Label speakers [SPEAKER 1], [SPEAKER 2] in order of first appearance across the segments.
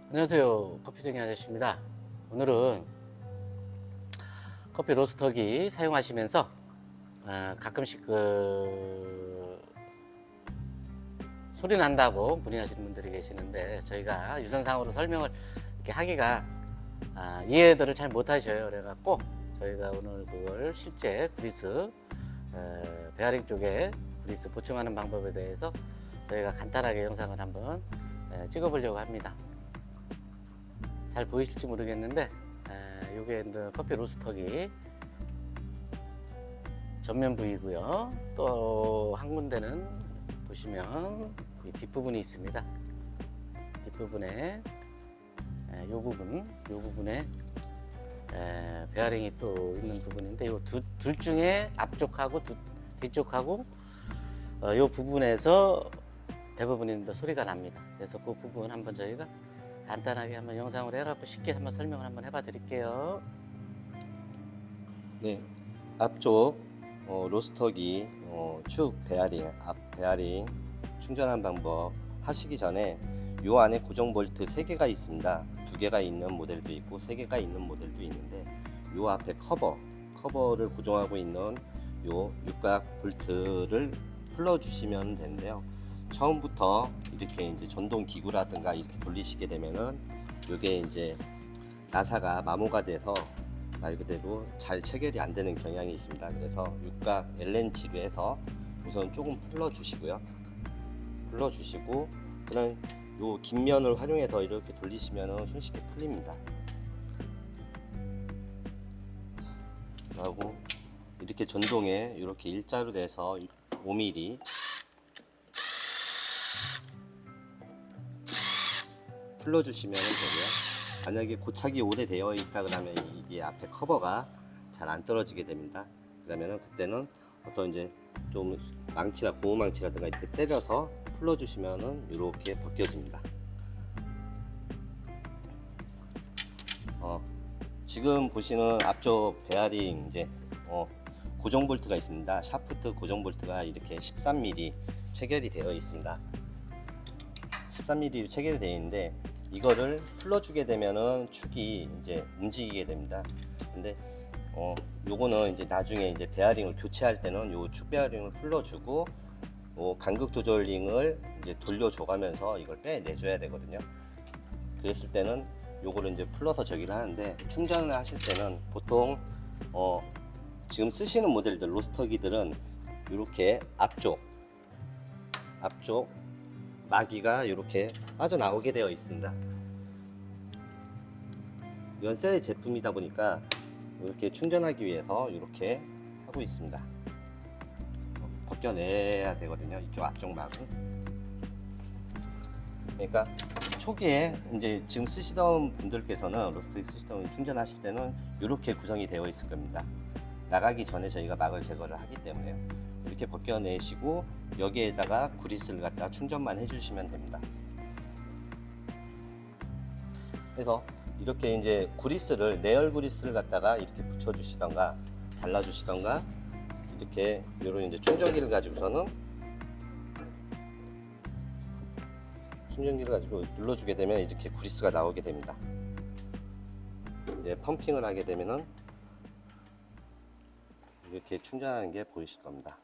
[SPEAKER 1] 안녕하세요. 커피쟁이 아저씨입니다. 오늘은 커피 로스터기 사용하시면서 가끔씩 소리 난다고 문의하시는 분들이 계시는데, 저희가 유선상으로 설명을 이렇게 하기가 이해들을 잘 못하셔요. 그래갖고 저희가 오늘 그걸 실제 그리스 베어링 쪽에 그리스 보충하는 방법에 대해서 저희가 간단하게 영상을 한번 찍어보려고 합니다. 잘 보이실지 모르겠는데, 요게 커피 로스터기 전면 부위고요. 또 한 군데는 보시면 이 뒷부분이 있습니다. 뒷부분에 요 부분에 베어링이 또 있는 부분인데, 요 둘 중에 앞쪽하고 뒤쪽하고 요 부분에서 대부분이 소리가 납니다. 그래서 그 부분 한번 저희가 간단하게 한번 영상으로 해갖고 쉽게 한번 설명을 한번 해봐 드릴게요.
[SPEAKER 2] 네, 앞쪽 로스터기 축 베어링, 앞 베어링 충전한 방법 하시기 전에 요 안에 고정 볼트 3개가 있습니다. 2개가 있는 모델도 있고 3개가 있는 모델도 있는데, 요 앞에 커버를 고정하고 있는 요 육각 볼트를 풀어 주시면 되는데요. 처음부터 이렇게 이제 전동 기구라든가 이렇게 돌리시게 되면은 요게 이제 나사가 마모가 돼서 말 그대로 잘 체결이 안 되는 경향이 있습니다. 그래서 육각 L렌치로 해서 우선 조금 풀러 주시고요. 풀러 주시고 그다음 요 긴 면을 활용해서 이렇게 돌리시면은 손쉽게 풀립니다. 그리고 이렇게 전동에 이렇게 일자로 돼서 5mm 풀러주시면 되고요. 만약에 고착이 오래되어 있다 그러면 이게 앞에 커버가 잘 안 떨어지게 됩니다. 그러면은 그때는 어떤 이제 좀 망치나 고무망치라든가 이렇게 때려서 풀러주시면은 이렇게 벗겨집니다. 지금 보시는 앞쪽 베어링 이제 고정 볼트가 있습니다. 샤프트 고정 볼트가 이렇게 13mm 체결이 되어 있습니다. 13mm로 체결이 되어 있는데, 이거를 풀러주게 되면은 축이 이제 움직이게 됩니다. 근데 요거는 이제 나중에 이제 베어링을 교체할 때는 요 축 베어링을 풀러주고 간격 조절 링을 이제 돌려줘가면서 이걸 빼내줘야 되거든요. 그랬을 때는 요거를 이제 풀러서 저기를 하는데, 충전을 하실 때는 보통 지금 쓰시는 모델들 로스터기들은 이렇게 앞쪽 마기가 이렇게 빠져나오게 되어 있습니다. 이건 새 제품이다 보니까 이렇게 충전하기 위해서 이렇게 하고 있습니다. 벗겨내야 되거든요, 이쪽 앞쪽 막은. 그러니까 초기에 이제 지금 쓰시던 분들께서는 로스터기 쓰시던 분 충전하실 때는 이렇게 구성이 되어 있을 겁니다. 나가기 전에 저희가 막을 제거를 하기 때문에요. 이렇게 벗겨내시고 여기에다가 그리스를 갖다 충전만 해주시면 됩니다. 그래서 이렇게 이제 그리스를, 내열 그리스를 갖다가 이렇게 붙여주시던가 발라주시던가, 이렇게 요런 이제 충전기를 가지고서는 충전기를 가지고 눌러주게 되면 이렇게 그리스가 나오게 됩니다. 이제 펌핑을 하게 되면은 이렇게 충전하는 게 보이실 겁니다.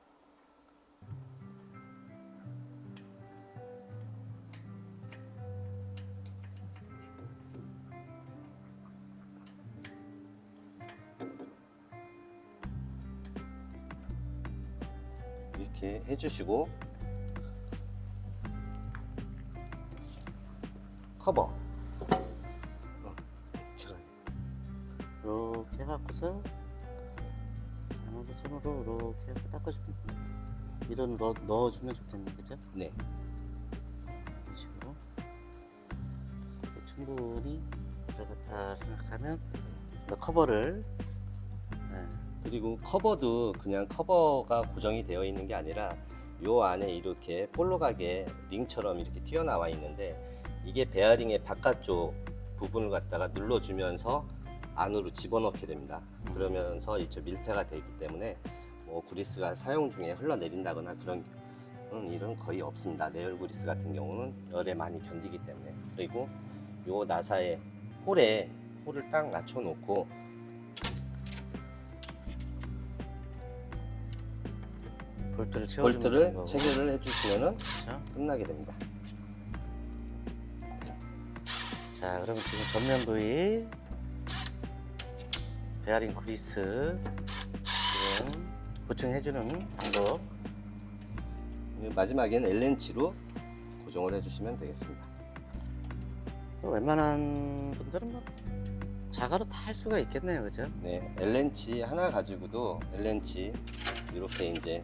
[SPEAKER 2] 이렇게 해주시고, 커버 제가
[SPEAKER 1] 이렇게 해갖고서 손으로 이렇게 해서 닦아주면, 이런 넣어주면 좋겠네, 그죠?
[SPEAKER 2] 네,
[SPEAKER 1] 이런 식으로 충분히 들어갔다 생각하면 커버를
[SPEAKER 2] 그리고 커버도 그냥 커버가 고정이 되어 있는 게 아니라 요 안에 이렇게 볼록하게 링처럼 이렇게 튀어나와 있는데, 이게 베어링의 바깥쪽 부분을 갖다가 눌러주면서 안으로 집어넣게 됩니다. 그러면서 이쪽 밀폐가 되기 때문에 그리스가 사용 중에 흘러내린다거나 그런 일은 거의 없습니다. 내열 그리스 같은 경우는 열에 많이 견디기 때문에. 그리고 요 나사에 홀을 딱 낮춰 놓고
[SPEAKER 1] 볼트를 채워주면 되는
[SPEAKER 2] 볼트를
[SPEAKER 1] 거고.
[SPEAKER 2] 체결을 해주시면은
[SPEAKER 1] 그렇죠?
[SPEAKER 2] 끝나게 됩니다.
[SPEAKER 1] 자, 그러면 지금 전면 부위 베어링 그리스 지금 보충해주는 방법.
[SPEAKER 2] 마지막에는 L렌치로 고정을 해주시면 되겠습니다.
[SPEAKER 1] 웬만한 분들은 뭐 자가로 다 할 수가 있겠네요, 그죠?
[SPEAKER 2] 네, L렌치 하나 가지고도 L렌치 이렇게 이제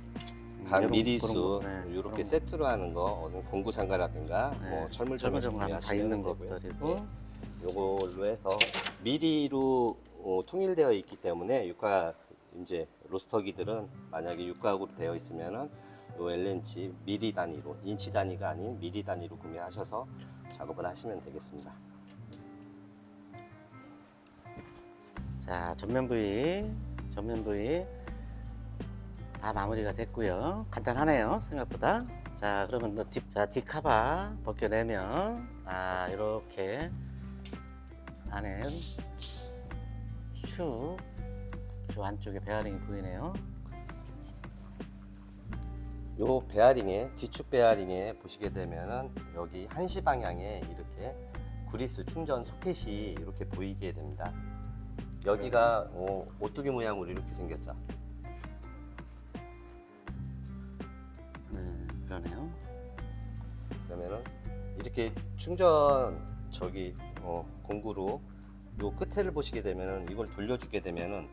[SPEAKER 2] 각
[SPEAKER 1] 이런-
[SPEAKER 2] 미리수
[SPEAKER 1] 그런 거, 네,
[SPEAKER 2] 이렇게
[SPEAKER 1] 그런
[SPEAKER 2] 세트로 하는 거 공구 장가라든가
[SPEAKER 1] 네,
[SPEAKER 2] 뭐 철물점에서
[SPEAKER 1] 철물점 다
[SPEAKER 2] 구매하시면
[SPEAKER 1] 있는
[SPEAKER 2] 되고요.
[SPEAKER 1] 것들이고.
[SPEAKER 2] 네, 요걸로 해서 미리로 통일되어 있기 때문에 육각 이제 로스터기들은 만약에 육각으로 되어 있으면은 요 L렌치 미리 단위로 인치 단위가 아닌 미리 단위로 구매하셔서 작업을 하시면 되겠습니다.
[SPEAKER 1] 자, 전면 부위 다 마무리가 됐고요. 간단하네요, 생각보다. 자, 그러면 뒷카바 벗겨내면 이렇게 안에 쭉 저 안쪽에 베어링이 보이네요.
[SPEAKER 2] 요 베어링에 뒤축 베어링에 보시게 되면은 여기 한시 방향에 이렇게 구리스 충전 소켓이 이렇게 보이게 됩니다. 여기가 오뚜기 모양으로 이렇게 생겼죠.
[SPEAKER 1] 네, 그러네요.
[SPEAKER 2] 그러면은 이렇게 충전 공구로 요 끝에를 보시게 되면은 이걸 돌려주게 되면은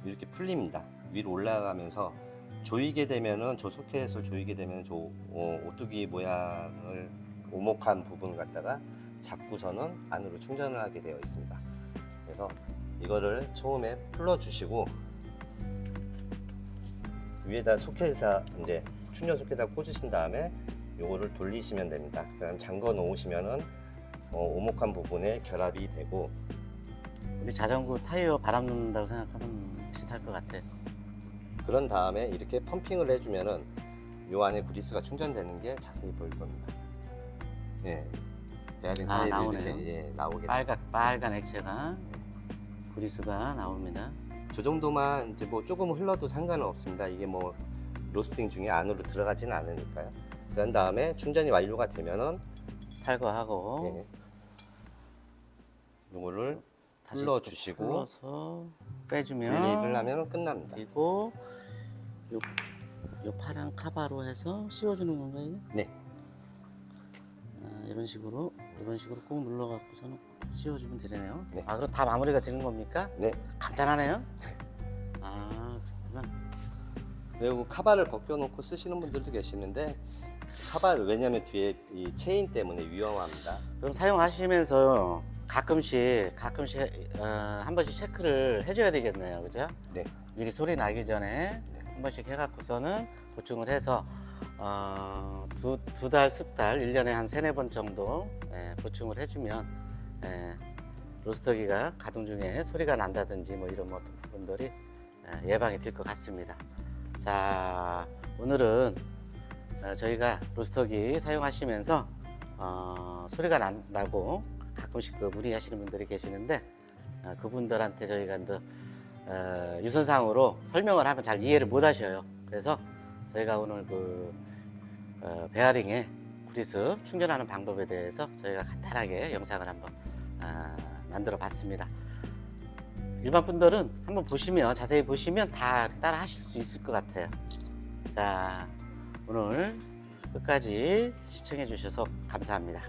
[SPEAKER 2] 이렇게 풀립니다. 위로 올라가면서 조이게 되면은 저 소켓을 조이게 되면 저 오뚜기 모양을 오목한 부분을 갖다가 잡고서는 안으로 충전을 하게 되어 있습니다. 그래서 이거를 처음에 풀어 주시고 위에다 소켓에서 이제 충전 소켓에다 꽂으신 다음에 요거를 돌리시면 됩니다. 그럼 잠궈 놓으시면은 오목한 부분에 결합이 되고
[SPEAKER 1] 우리 자전거 타이어 바람 넣는다고 생각하면 비슷할 것 같아.
[SPEAKER 2] 그런 다음에 이렇게 펌핑을 해주면은 요 안에 구리스가 충전되는 게 자세히 보일 겁니다. 예, 베어링 사이로
[SPEAKER 1] 나오네요.
[SPEAKER 2] 이렇게 나오게 됩니다.
[SPEAKER 1] 빨간 액체가 그리스가 나옵니다.
[SPEAKER 2] 저 정도만 이제 뭐 조금 흘러도 상관은 없습니다. 이게 뭐 로스팅 중에 안으로 들어가지는 않으니까요. 그런 다음에 충전이 완료가 되면은
[SPEAKER 1] 탈거하고
[SPEAKER 2] 요거를
[SPEAKER 1] 다시
[SPEAKER 2] 풀러
[SPEAKER 1] 또
[SPEAKER 2] 주시고
[SPEAKER 1] 풀러서 빼주면
[SPEAKER 2] 분리를 하면 끝납니다.
[SPEAKER 1] 그리고 요 파란 카바로 해서 씌워주는 건가요? 이게?
[SPEAKER 2] 네,
[SPEAKER 1] 이런 식으로 꾹 눌러 갖고서는 씌워주면 되네요.
[SPEAKER 2] 네.
[SPEAKER 1] 그럼 다 마무리가 되는 겁니까?
[SPEAKER 2] 네.
[SPEAKER 1] 간단하네요. 그렇구나.
[SPEAKER 2] 그리고 카바를 벗겨놓고 쓰시는 분들도 계시는데 카바를 왜냐하면 뒤에 이 체인 때문에 위험합니다.
[SPEAKER 1] 그럼 사용하시면서 가끔씩 한 번씩 체크를 해줘야 되겠네요, 그죠?
[SPEAKER 2] 네,
[SPEAKER 1] 미리 소리 나기 전에 한 번씩 해갖고서는 보충을 해서 두 달, 석 달, 1년에 한 3-4번 정도 보충을 해주면 로스터기가 가동 중에 소리가 난다든지 뭐 이런 부분들이 예방이 될 것 같습니다. 자, 오늘은 저희가 로스터기 사용하시면서 소리가 나고 가끔씩 문의하시는 분들이 계시는데 그분들한테 저희가 유선상으로 설명을 하면 잘 이해를 못 하셔요. 그래서 저희가 오늘 베어링에 구리스 충전하는 방법에 대해서 저희가 간단하게 영상을 한번 만들어 봤습니다. 일반 분들은 한번 보시면 자세히 보시면 다 따라 하실 수 있을 것 같아요. 자, 오늘 끝까지 시청해 주셔서 감사합니다.